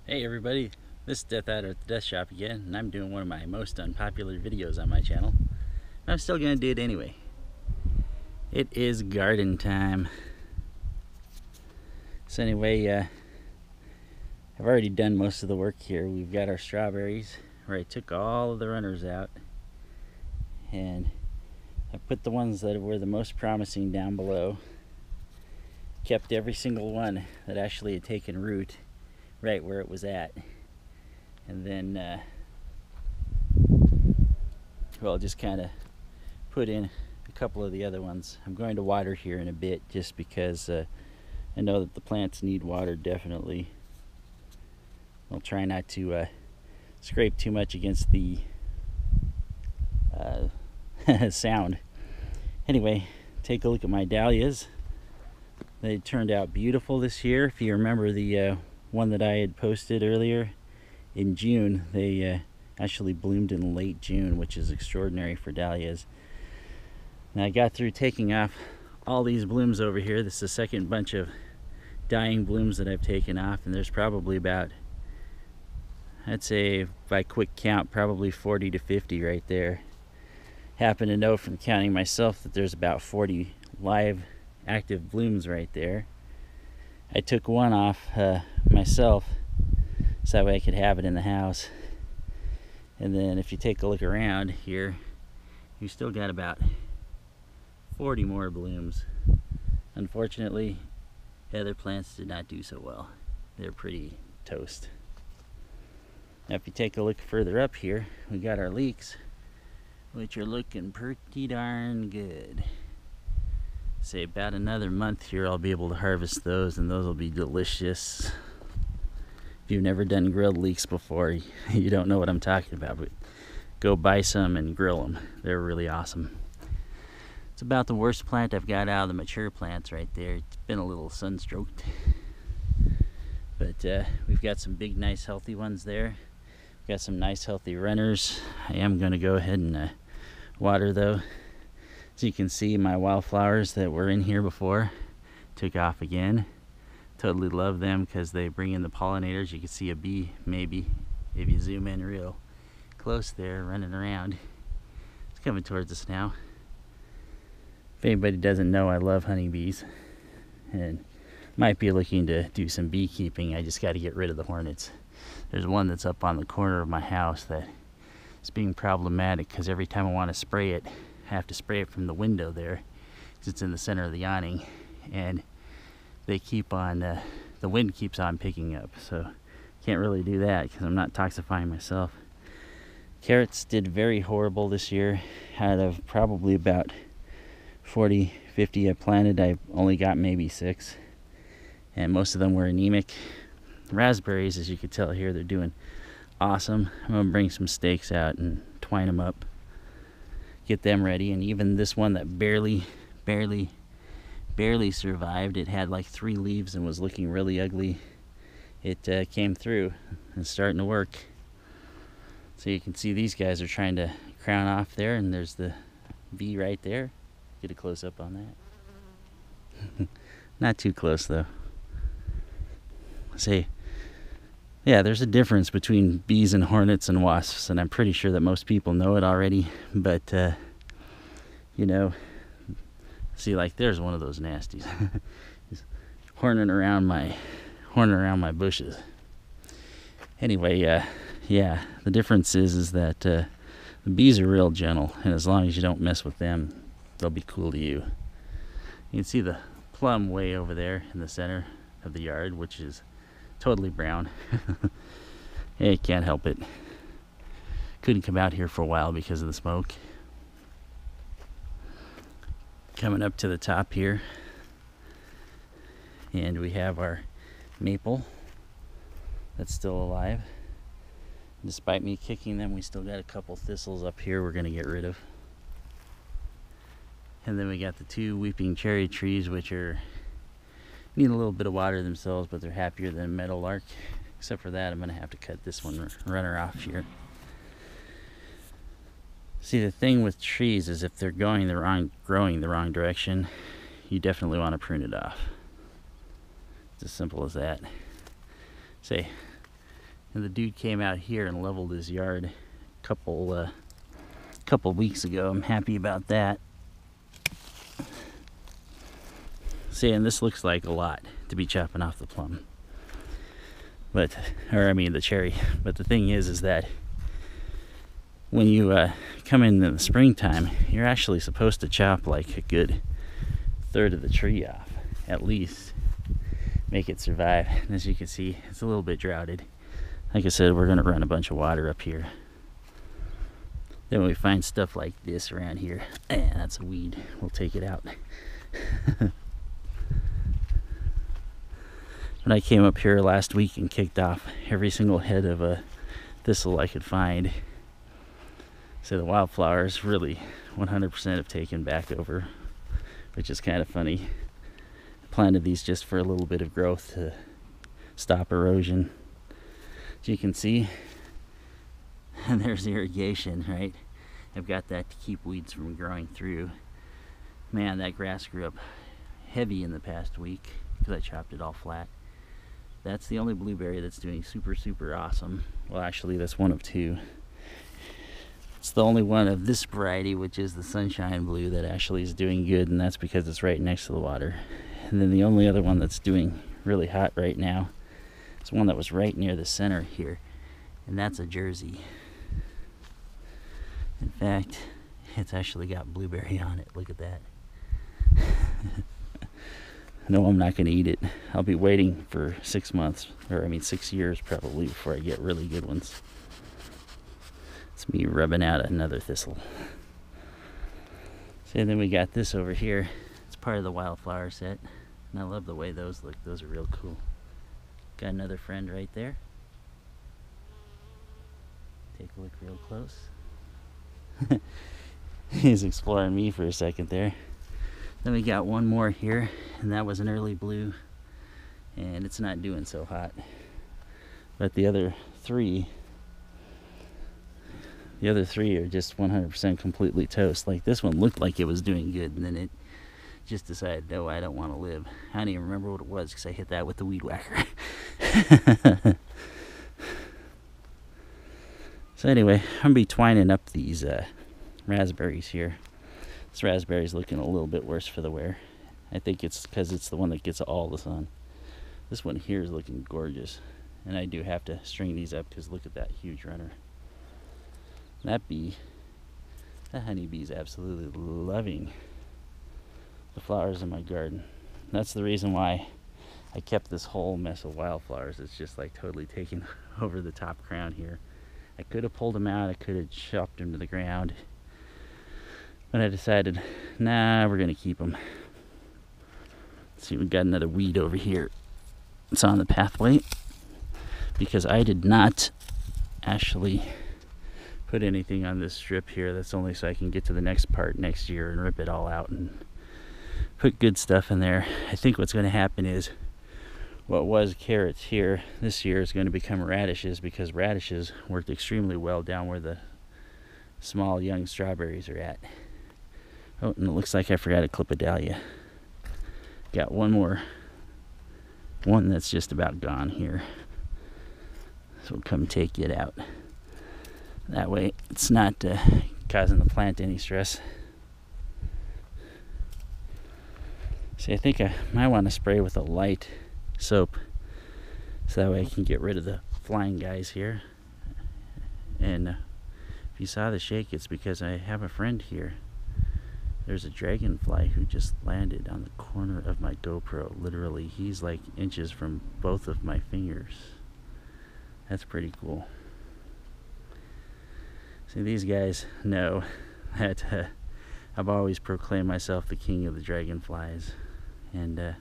Hey everybody, this is dethaddr at the death shop again, and I'm doing one of my most unpopular videos on my channel. I'm still gonna do it anyway. It is garden time. So anyway, I've already done most of the work here. We've got our strawberries where I took all of the runners out, and I put the ones that were the most promising down below. Kept every single one that actually had taken root right where it was at. And then, well, just kind of put in a couple of the other ones. I'm going to water here in a bit just because I know that the plants need water definitely. I'll try not to scrape too much against the sound. Anyway, take a look at my dahlias. They turned out beautiful this year. If you remember the one that I had posted earlier in June, they actually bloomed in late June, which is extraordinary for dahlias. Now I got through taking off all these blooms over here. This is the second bunch of dying blooms that I've taken off, and there's probably about, I'd say by quick count, probably 40 to 50 right there. Happen to know from counting myself that there's about 40 live active blooms right there. I took one off myself so that way I could have it in the house. And then if you take a look around here, you still got about 40 more blooms. Unfortunately, other plants did not do so well. They're pretty toast. Now if you take a look further up here, we got our leeks, which are looking pretty darn good. Say about another month here I'll be able to harvest those, and those will be delicious. If you've never done grilled leeks before, you don't know what I'm talking about, but go buy some and grill them. They're really awesome. It's about the worst plant I've got out of the mature plants right there. It's been a little sunstroked, but we've got some big nice healthy ones there. We've got some nice healthy runners. I am going to go ahead and water though. So you can see my wildflowers that were in here before took off again. Totally love them because they bring in the pollinators. You can see a bee maybe if you zoom in real close there running around. It's coming towards us now. If anybody doesn't know, I love honeybees and might be looking to do some beekeeping. I just got to get rid of the hornets. There's one that's up on the corner of my house that is being problematic because every time I want to spray it, I have to spray it from the window there because it's in the center of the awning, and they keep on the wind keeps on picking up, so can't really do that because I'm not toxifying myself. Carrots did very horrible this year. Out of probably about 40-50 I planted, I only got maybe 6, and most of them were anemic. Raspberries, as you can tell here, they're doing awesome. I'm gonna bring some stakes out and twine them up, get them ready. And even this one that barely survived, it had like 3 leaves and was looking really ugly. It came through and starting to work. So you can see these guys are trying to crown off there, and there's the bee right there. Get a close up on that. Not too close though. See, yeah, there's a difference between bees and hornets and wasps, and I'm pretty sure that most people know it already, but you know, see, like there's one of those nasties. He's horning around my bushes. Anyway, yeah, the difference is that the bees are real gentle, and as long as you don't mess with them, they'll be cool to you. You can see the plum way over there in the center of the yard, which is totally brown. Hey, can't help it. Couldn't come out here for a while because of the smoke. Coming up to the top here, and we have our maple that's still alive. Despite me kicking them, we still got a couple thistles up here we're going to get rid of. And then we got the 2 weeping cherry trees, which need a little bit of water themselves, but they're happier than meadowlark. Except for that, I'm going to have to cut this one runner off here. See, the thing with trees is if they're growing the wrong direction, you definitely want to prune it off. It's as simple as that. Say, And the dude came out here and leveled his yard a couple weeks ago. I'm happy about that. See, and this looks like a lot to be chopping off the plum. But, or I mean the cherry. But the thing is that when you come in the springtime, you're actually supposed to chop like a good third of the tree off, at least. Make it survive. And as you can see, it's a little bit droughted. Like I said, we're gonna run a bunch of water up here. Then when we find stuff like this around here, that's a weed, we'll take it out. When I came up here last week and kicked off every single head of a thistle I could find, so the wildflowers really 100% have taken back over, which is kind of funny. I planted these just for a little bit of growth to stop erosion. As you can see, and there's irrigation, right? I've got that to keep weeds from growing through. Man, that grass grew up heavy in the past week because I chopped it all flat. That's the only blueberry that's doing super, super awesome. Well, actually, that's one of two. It's the only one of this variety, which is the sunshine blue, that actually is doing good, and that's because it's right next to the water. And then the only other one that's doing really hot right now is one that was right near the center here, and that's a Jersey. In fact, it's actually got blueberry on it. Look at that. No, I'm not going to eat it. I'll be waiting for 6 months, or I mean 6 years probably, before I get really good ones. It's me rubbing out another thistle. So then we got this over here. It's part of the wildflower set, and I love the way those look. Those are real cool. Got another friend right there. Take a look real close. He's exploring me for a second there. Then we got one more here, and that was an early blue, and it's not doing so hot. But the other three are just 100% completely toast. Like this one looked like it was doing good, and then it just decided, no, I don't want to live. I don't even remember what it was because I hit that with the weed whacker. So anyway, I'm going to be twining up these raspberries here. This raspberry's looking a little bit worse for the wear. I think it's because it's the one that gets all the sun. This one here is looking gorgeous. And I do have to string these up because look at that huge runner. That honeybee's absolutely loving the flowers in my garden. That's the reason why I kept this whole mess of wildflowers. It's just like totally taking over the top crown here. I could have pulled them out. I could have chopped them to the ground. But I decided, nah, we're going to keep them. Let's see, we've got another weed over here. It's on the pathway. Because I did not actually put anything on this strip here. That's only so I can get to the next part next year and rip it all out and put good stuff in there. I think what's going to happen is what was carrots here this year is going to become radishes, because radishes worked extremely well down where the small young strawberries are at. Oh, and it looks like I forgot to clip a dahlia. Got one more. One that's just about gone here. So we'll come take it out. That way it's not causing the plant any stress. See, I think I might want to spray with a light soap so that way I can get rid of the flying guys here. And if you saw the shake, it's because I have a friend here. There's a dragonfly who just landed on the corner of my GoPro. Literally, he's like inches from both of my fingers. That's pretty cool. See, these guys know that I've always proclaimed myself the king of the dragonflies. And I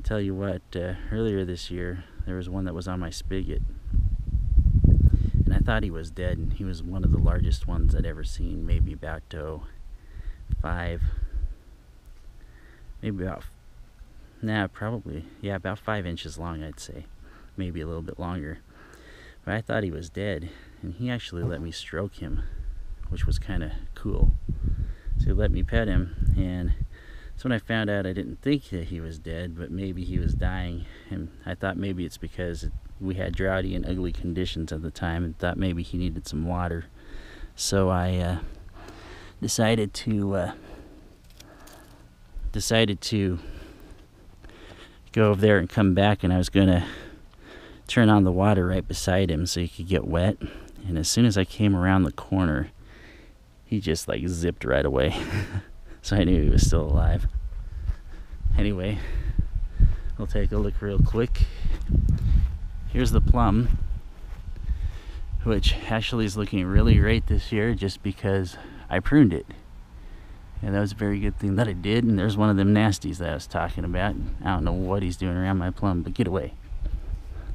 tell you what, earlier this year, there was one that was on my spigot. And I thought he was dead, and he was one of the largest ones I'd ever seen, maybe about about 5 inches long, I'd say. Maybe a little bit longer. But I thought he was dead, and he actually let me stroke him, which was kind of cool. So he let me pet him, and that's when I found out I didn't think that he was dead, but maybe he was dying. And I thought maybe it's because we had droughty and ugly conditions at the time, and thought maybe he needed some water. So I decided to go over there and come back, and I was gonna turn on the water right beside him so he could get wet. And as soon as I came around the corner, he just like zipped right away. So I knew he was still alive. Anyway, we'll take a look real quick. Here's the plum, which actually is looking really great this year just because I pruned it. And that was a very good thing that I did. And there's one of them nasties that I was talking about. I don't know what he's doing around my plum, but get away.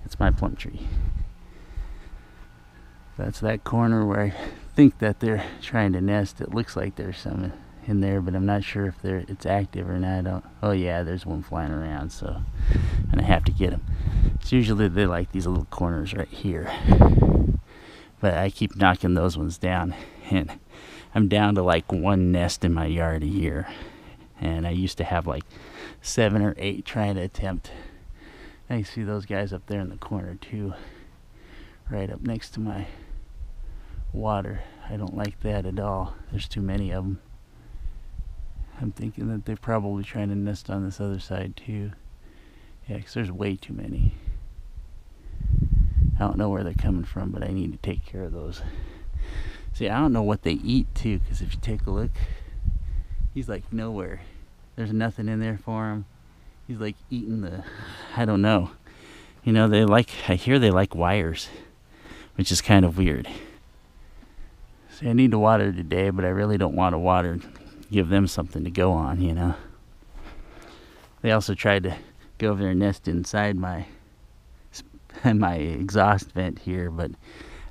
It's my plum tree. That's that corner where I think that they're trying to nest. It looks like there's some in there, but I'm not sure if it's active or not. Oh yeah, there's one flying around, so I'm gonna have to get them. It's usually they like these little corners right here, but I keep knocking those ones down, and I'm down to like one nest in my yard a year, and I used to have like 7 or 8 trying to attempt. I see those guys up there in the corner too, right up next to my water. I don't like that at all. There's too many of them. I'm thinking that they're probably trying to nest on this other side too. Yeah, because there's way too many. I don't know where they're coming from, but I need to take care of those. See, I don't know what they eat too, because if you take a look, he's like nowhere. There's nothing in there for him. He's like eating I don't know. You know, I hear they like wires, which is kind of weird. See, I need to water today, but I really don't want to water. Give them something to go on, you know. They also tried to go over there and nest inside my exhaust vent here, but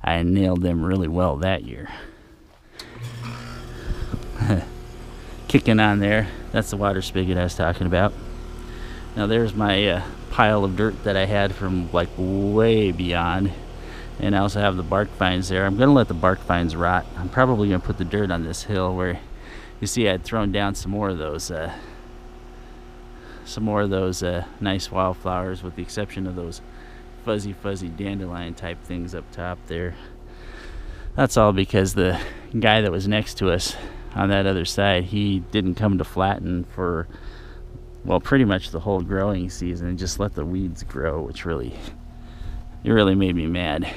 I nailed them really well that year. Kicking on there, that's the water spigot I was talking about. Now there's my pile of dirt that I had from like way beyond, and I also have the bark vines there. I'm gonna let the bark vines rot. I'm probably gonna put the dirt on this hill where you see I'd thrown down some more of those nice wildflowers, with the exception of those fuzzy dandelion type things up top there. That's all because the guy that was next to us on that other side, he didn't come to flatten for, well, pretty much the whole growing season, and just let the weeds grow, which really made me mad.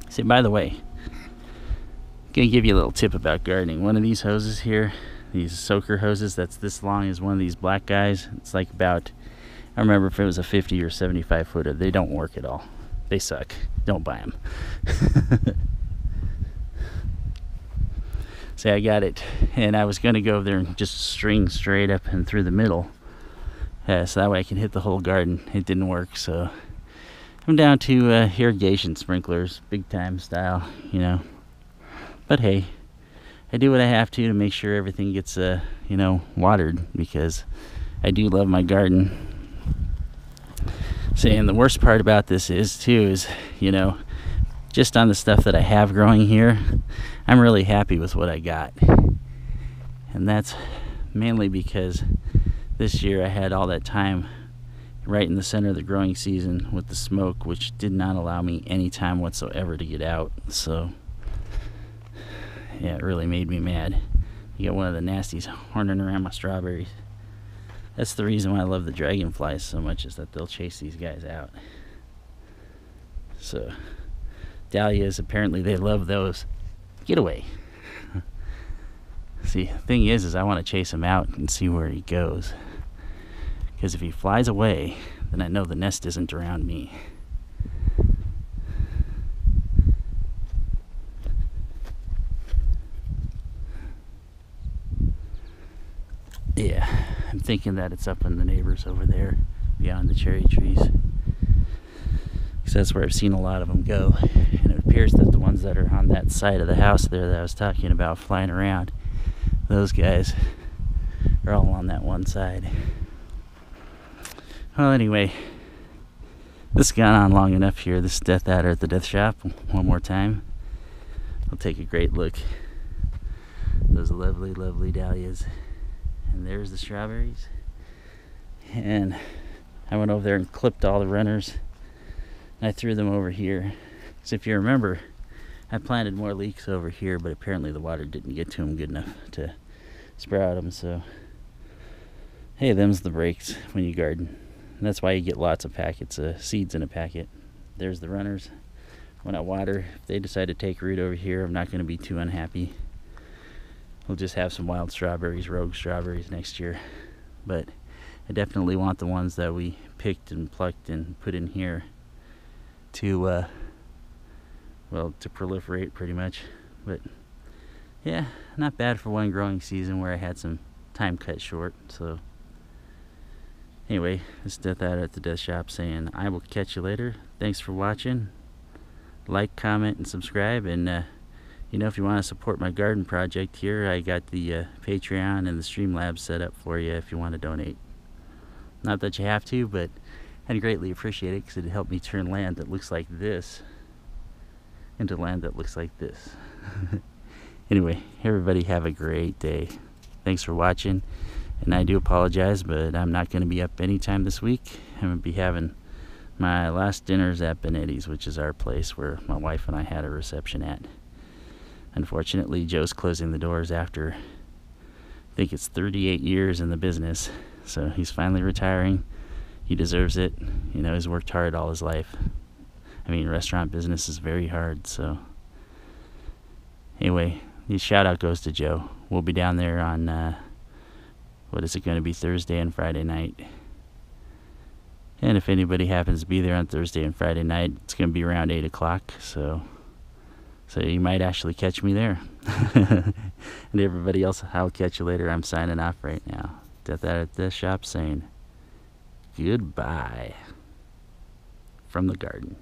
See, by the way, gonna give you a little tip about gardening. One of these hoses here, these soaker hoses that's this long, is one of these black guys. It's like about, I don't remember if it was a 50 or 75 footer. They don't work at all. They suck. Don't buy them. See, I got it, and I was gonna go over there and just string straight up and through the middle, so that way I can hit the whole garden. It didn't work, so I'm down to irrigation sprinklers, big time style, you know. But hey, I do what I have to make sure everything gets watered, because I do love my garden. See, and the worst part about this is, you know, just on the stuff that I have growing here, I'm really happy with what I got. And that's mainly because this year I had all that time right in the center of the growing season with the smoke, which did not allow me any time whatsoever to get out. So yeah, it really made me mad. You got one of the nasties horning around my strawberries. That's the reason why I love the dragonflies so much, is that they'll chase these guys out. So dahlias, apparently they love those. Get away. See, the thing is I want to chase him out and see where he goes, because if he flies away, then I know the nest isn't around me. Yeah, I'm thinking that it's up in the neighbors over there beyond the cherry trees, because that's where I've seen a lot of them go. And it appears that the ones that are on that side of the house there that I was talking about flying around, those guys are all on that one side. Well, anyway, this has gone on long enough here. This is dethaddr at the Death Shop. One more time, I'll take a great look. Those lovely, lovely dahlias. And there's the strawberries. And I went over there and clipped all the runners I threw them over here. So if you remember, I planted more leeks over here, but apparently the water didn't get to them good enough to sprout them. So, hey, them's the breaks when you garden. And that's why you get lots of packets of seeds in a packet. There's the runners. When I water, if they decide to take root over here, I'm not going to be too unhappy. We'll just have some wild strawberries, rogue strawberries next year. But I definitely want the ones that we picked and plucked and put in here to to proliferate pretty much. But yeah, not bad for one growing season where I had some time cut short. So anyway, this is dethaddr at the Death Shop saying I will catch you later. Thanks for watching. Like, comment, and subscribe. And if you want to support my garden project here, I got the Patreon and the Streamlabs set up for you if you want to donate. Not that you have to, but I'd greatly appreciate it because it'd help me turn land that looks like this into land that looks like this. Anyway, everybody have a great day. Thanks for watching. And I do apologize, but I'm not going to be up anytime this week. I'm going to be having my last dinners at Benetti's, which is our place where my wife and I had a reception at. Unfortunately, Joe's closing the doors after, I think it's 38 years in the business. So he's finally retiring. He deserves it. He's worked hard all his life. I mean, restaurant business is very hard, so. Anyway, the shout out goes to Joe. We'll be down there on, what is it going to be, Thursday and Friday night. And if anybody happens to be there on Thursday and Friday night, it's going to be around 8 o'clock, so you might actually catch me there. And everybody else, I'll catch you later. I'm signing off right now. dethaddr at the shop saying goodbye from the garden.